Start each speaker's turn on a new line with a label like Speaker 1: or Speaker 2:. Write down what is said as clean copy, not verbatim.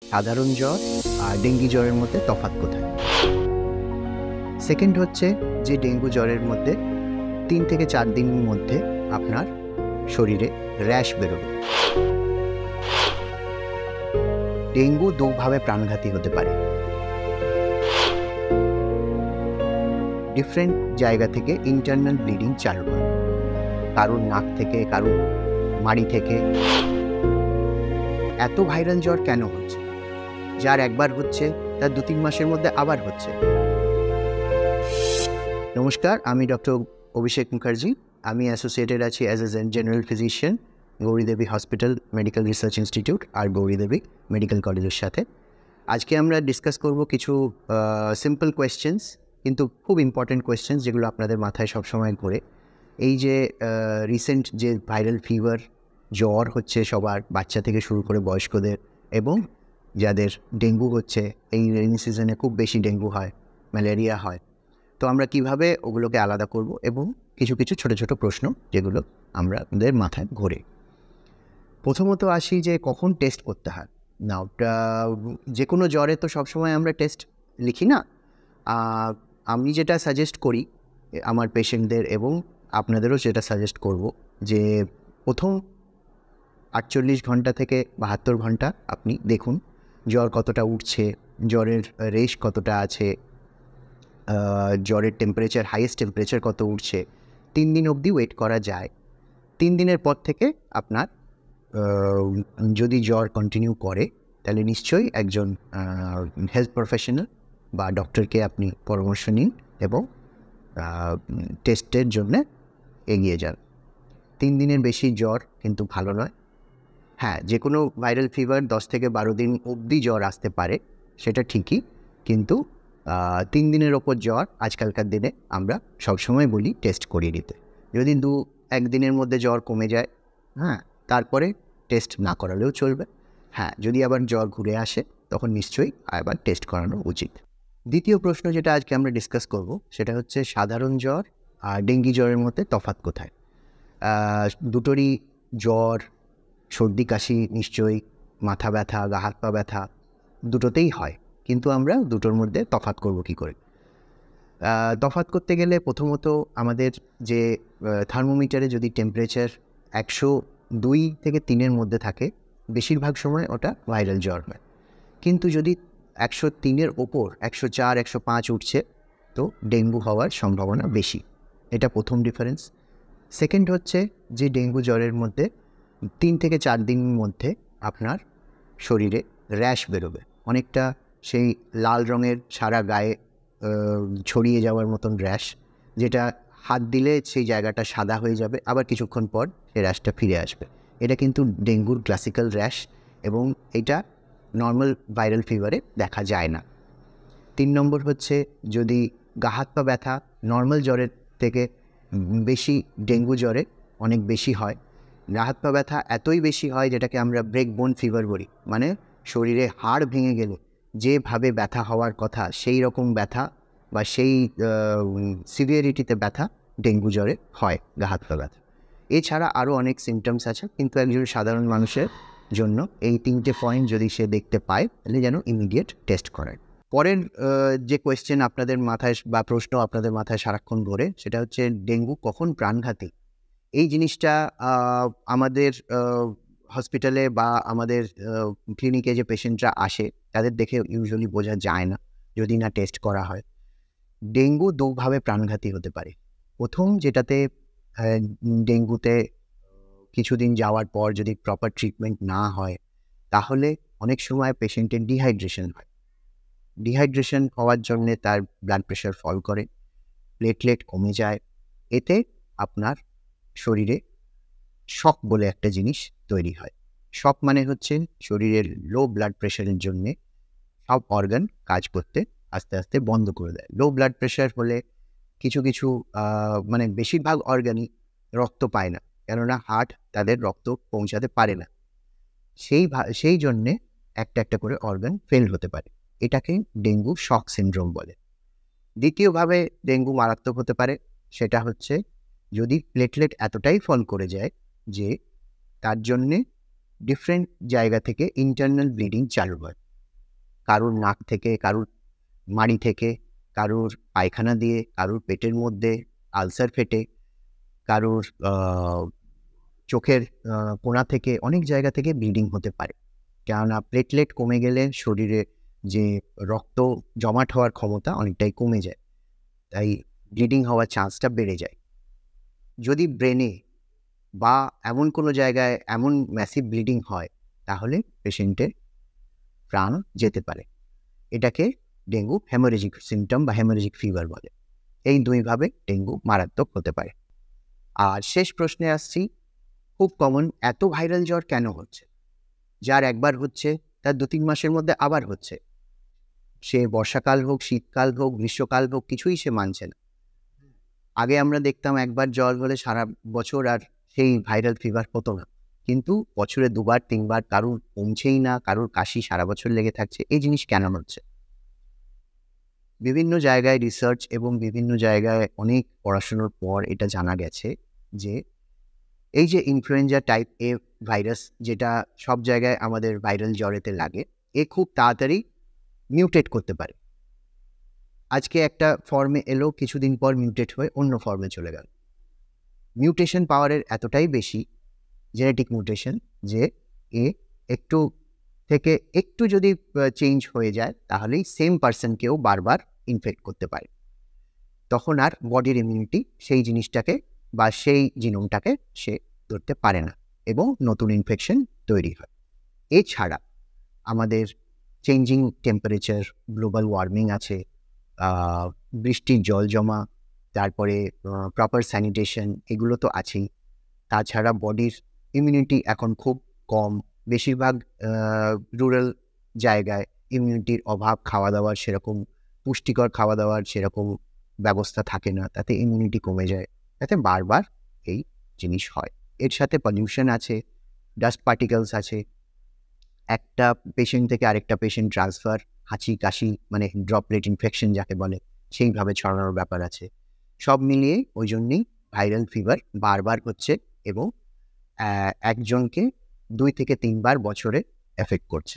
Speaker 1: সাধারণ জ্বর আর ডেঙ্গি জ্বরের মধ্যে তফাৎ কোথায়? সেকেন্ড হচ্ছে যে ডেঙ্গু জ্বরের মধ্যে 3 থেকে 4 দিনের মধ্যে আপনার শরীরে র্যাশ বেরোবে। ডেঙ্গু দুভাবে প্রাণঘাতী হতে পারে। ডিফারেন্ট জায়গা থেকে ইন্টারনাল ব্লিডিং চালু হয়, কারুর নাক থেকে, কারুর মাড়ি থেকে। এত ভাইরাল জ্বর কেন হচ্ছে? যার একবার হচ্ছে তার 2-3 মাসের মধ্যে আবার হচ্ছে। নমস্কার, আমি ডক্টর অভিষেক মুখার্জি। আমি অ্যাসোসিয়েটেড আছি as a general physician Gauridevi hospital medical research institute আর গৌরীদেবী মেডিকেল কলেজের সাথে। আজকে আমরা ডিসকাস করব কিছু সিম্পল কোয়েশ্চেন্স, কিন্তু খুব ইম্পর্ট্যান্ট কোয়েশ্চেন্স, যেগুলো আপনাদের মাথায় সবসময় ঘোরে। এই যে রিসেন্ট যে ভাইরাল ফিভার, জ্বর হচ্ছে সবার, বাচ্চা থেকে শুরু করে বয়স্কদের, এবং যাদের ডেঙ্গু হচ্ছে, এই রেইনি সিজনে খুব বেশি ডেঙ্গু হয়, ম্যালেরিয়া হয়। তো আমরা কিভাবে ওগুলোকে আলাদা করব, এবং কিছু কিছু ছোট ছোট প্রশ্ন যেগুলো আমাদের মাথায় ঘোরে। প্রথমত আসি যে কখন টেস্ট করতে হয়। না, যে কোনো জ্বরে তো সবসময় আমরা টেস্ট লিখি না। আমি যেটা সাজেস্ট করি আমার পেশেন্টদের, এবং আপনাদেরও যেটা সাজেস্ট করব, যে প্রথম 48 ঘন্টা থেকে 72 ঘন্টা আপনি দেখুন জ্বর কতটা উঠছে, জ্বরের রেশ কতটা আছে, জ্বরের টেম্পারেচার, হাইয়েস্ট টেম্পারেচার কত উঠছে। 3 দিন অবধি ওয়েট করা যায়। 3 দিনের পর থেকে আপনার যদি জ্বর কন্টিনিউ করে, তাহলে নিশ্চয়ই একজন হেলথ প্রফেশনাল বা ডক্টরকে আপনি পরামর্শ নিন এবং টেস্টের জন্যে এগিয়ে যান। 3 দিনের বেশি জ্বর কিন্তু ভালো নয়। হ্যাঁ, যে কোনো ভাইরাল ফিভার 10 থেকে 12 দিন অবধি জ্বর আসতে পারে, সেটা ঠিকই, কিন্তু 3 দিনের ওপর জ্বর আজকালকার দিনে আমরা সবসময় বলি টেস্ট করিয়ে নিতে। যদি 2-1 দিনের মধ্যে জ্বর কমে যায়, হ্যাঁ, তারপরে টেস্ট না করালেও চলবে। হ্যাঁ, যদি আবার জ্বর ঘুরে আসে, তখন নিশ্চয়ই আবার টেস্ট করানো উচিত। দ্বিতীয় প্রশ্ন যেটা আজকে আমরা ডিসকাস করব, সেটা হচ্ছে সাধারণ জ্বর আর ডেঙ্গি জ্বরের মধ্যে তফাৎ কোথায়? দুটোরই জ্বর, সর্দি কাশি, নিশ্চয়ই মাথা ব্যথা, গা হাত পা ব্যথা, দুটোতেই হয়, কিন্তু আমরা দুটোর মধ্যে তফাৎ করব কী করে? তফাৎ করতে গেলে প্রথমত আমাদের যে থার্মোমিটারে যদি টেম্পারেচার 102 থেকে 3-এর মধ্যে থাকে, বেশিরভাগ সময় ওটা ভাইরাল জ্বর হয়। কিন্তু যদি 103-এর ওপর 104, 105 উঠছে, তো ডেঙ্গু হওয়ার সম্ভাবনা বেশি। এটা প্রথম ডিফারেন্স। সেকেন্ড হচ্ছে যে ডেঙ্গু জ্বরের মধ্যে 3 থেকে 4 দিনের মধ্যে আপনার শরীরে র্যাশ বেরোবে, অনেকটা সেই লাল রঙের সারা গায়ে ছড়িয়ে যাওয়ার মতন র্যাশ, যেটা হাত দিলে সেই জায়গাটা সাদা হয়ে যাবে, আবার কিছুক্ষণ পর সেই র্যাশটা ফিরে আসবে। এটা কিন্তু ডেঙ্গুর ক্লাসিক্যাল র্যাশ, এবং এটা নর্মাল ভাইরাল ফিভারে দেখা যায় না। 3 নম্বর হচ্ছে যদি গা হাত পা ব্যথা নর্মাল জ্বরের থেকে বেশি ডেঙ্গু জ্বরে অনেক বেশি হয়। গা হাত পা ব্যথা এতই বেশি হয় যেটাকে আমরা ব্রেক বোন ফিভার বলি, মানে শরীরে হাড় ভেঙে গেলে যেভাবে ব্যথা হওয়ার কথা, সেই রকম ব্যথা বা সেই সিভিয়ারিটিতে ব্যথা ডেঙ্গু জ্বরে হয়, গা হাত পা ব্যথা। এছাড়া আরও অনেক সিমটমস আছে, কিন্তু একজন সাধারণ মানুষের জন্য এই 3টে পয়েন্ট যদি সে দেখতে পায়, তাহলে যেন ইমিডিয়েট টেস্ট করেন। পরের যে কোয়েশ্চেন আপনাদের মাথায় বা প্রশ্ন আপনাদের মাথায় সারাক্ষণ ঘোরে, সেটা হচ্ছে ডেঙ্গু কখন প্রাণঘাতী? এই জিনিসটা আমাদের হসপিটালে বা আমাদের ক্লিনিকে যে পেশেন্টরা আসে, তাদের দেখে ইউজুয়ালি বোঝা যায় না যদি না টেস্ট করা হয়। ডেঙ্গু দুভাবে প্রাণঘাতী হতে পারে। প্রথম যেটাতে ডেঙ্গুতে কিছুদিন যাওয়ার পর যদি প্রপার ট্রিটমেন্ট না হয়, তাহলে অনেক সময় পেশেন্টের ডিহাইড্রেশন হয়। ডিহাইড্রেশন হওয়ার জন্যে তার ব্লাড প্রেশার ফল করে, প্লেটলেট কমে যায়। এতে আপনার শরীরে শক বলে একটা জিনিস তৈরি হয়। শক মানে হচ্ছে শরীরের লো ব্লাড প্রেশারের জন্যে সব অর্গান কাজ করতে আস্তে আস্তে বন্ধ করে দেয়। লো ব্লাড প্রেশার হলে কিছু কিছু মানে বেশিরভাগ অর্গানই রক্ত পায় না, কেননা হার্ট তাদের রক্ত পৌঁছাতে পারে না। সেই জন্যে একটা একটা করে অর্গান ফেল হতে পারে। এটাকে ডেঙ্গু শক সিনড্রোম বলে। দ্বিতীয়ভাবে ডেঙ্গু মারাত্মক হতে পারে, সেটা হচ্ছে যদি প্লেটলেট এতটাই ফল করে যায় যে তার জন্যে ডিফারেন্ট জায়গা থেকে ইন্টারনাল ব্লিডিং চালু হয়। কারুর নাক থেকে, কারুর মাড়ি থেকে, কারুর পায়খানা দিয়ে, কারুর পেটের মধ্যে আলসার ফেটে, কারুর চোখের কোণা থেকে, অনেক জায়গা থেকে ব্লিডিং হতে পারে। কেননা প্লেটলেট কমে গেলে শরীরে যে রক্ত জমাট হওয়ার ক্ষমতা অনেকটাই কমে যায়, তাই ব্লিডিং হওয়ার চান্সটা বেড়ে যায়। যদি ব্রেনে বা এমন কোনো জায়গায় এমন ম্যাসিভ ব্লিডিং হয়, তাহলে পেশেন্টের প্রাণ যেতে পারে। এটাকে ডেঙ্গু হেমোরেজিক সিমটম বা হেমোরেজিক ফিভার বলে। এই দুইভাবে ডেঙ্গু মারাত্মক হতে পারে। আর শেষ প্রশ্নে আসছি, খুব কমন, এত ভাইরাল জ্বর কেন হচ্ছে? যার একবার হচ্ছে তার 2-3 মাসের মধ্যে আবার হচ্ছে। সে বর্ষাকাল হোক, শীতকাল হোক, গ্রীষ্মকাল হোক, কিছুই সে মানছে না। আগে আমরা দেখতাম একবার জ্বর হলে সারা বছর আর সেই ভাইরাল ফিভার হতো না, কিন্তু বছরে 2-3 বার কারুর কমছেই না, কারুর কাশি সারা বছর লেগে থাকছে। এই জিনিস কেন হচ্ছে? বিভিন্ন জায়গায় রিসার্চ এবং বিভিন্ন জায়গায় অনেক পড়াশোনার পর এটা জানা গেছে যে এই যে ইনফ্লুয়েঞ্জা টাইপ এ ভাইরাস, যেটা সব জায়গায় আমাদের ভাইরাল জ্বরেতে লাগে, এ খুব তাড়াতাড়ি মিউটেট করতে পারে। আজকে একটা ফর্মে এলো, কিছুদিন পর মিউটেট হয়ে অন্য ফর্মে চলে গেল। মিউটেশন পাওয়ারের এতটাই বেশি, জেনেটিক মিউটেশন, যে এ একটু থেকে একটু যদি চেঞ্জ হয়ে যায়, তাহলেই সেম পার্সনকেও বারবার ইনফেক্ট করতে পারে। তখন আর বডির ইমিউনিটি সেই জিনিসটাকে বা সেই জিনোমটাকে সে ধরতে পারে না এবং নতুন ইনফেকশন তৈরি হয়। এছাড়া আমাদের চেঞ্জিং টেম্পারেচার, গ্লোবাল ওয়ার্মিং আছে, বৃষ্টির জল জমা, তারপরে প্রপার স্যানিটেশন, এগুলো তো আছেই। তাছাড়া বডির ইমিউনিটি এখন খুব কম, বেশিরভাগ রুরাল জায়গায় ইমিউনিটির অভাব, খাওয়া দাওয়ার সেরকম পুষ্টিকর খাওয়া দাওয়ার সেরকম ব্যবস্থা থাকে না, তাতে ইমিউনিটি কমে যায়, তাতে বারবার এই জিনিস হয়। এর সাথে পলিউশন আছে, ডাস্ট পার্টিকেলস আছে, একটা পেশেন্ট থেকে আরেকটা পেশেন্ট ট্রান্সফার, হাঁচি কাশি মানে ড্রপলেট ইনফেকশন যাকে বলে, সেইভাবে ছড়ানোর ব্যাপার আছে। সব মিলিয়ে ওই জন্যেই ভাইরাল ফিভার বারবার হচ্ছে এবং একজনকে 2 থেকে 3 বার বছরে এফেক্ট করছে।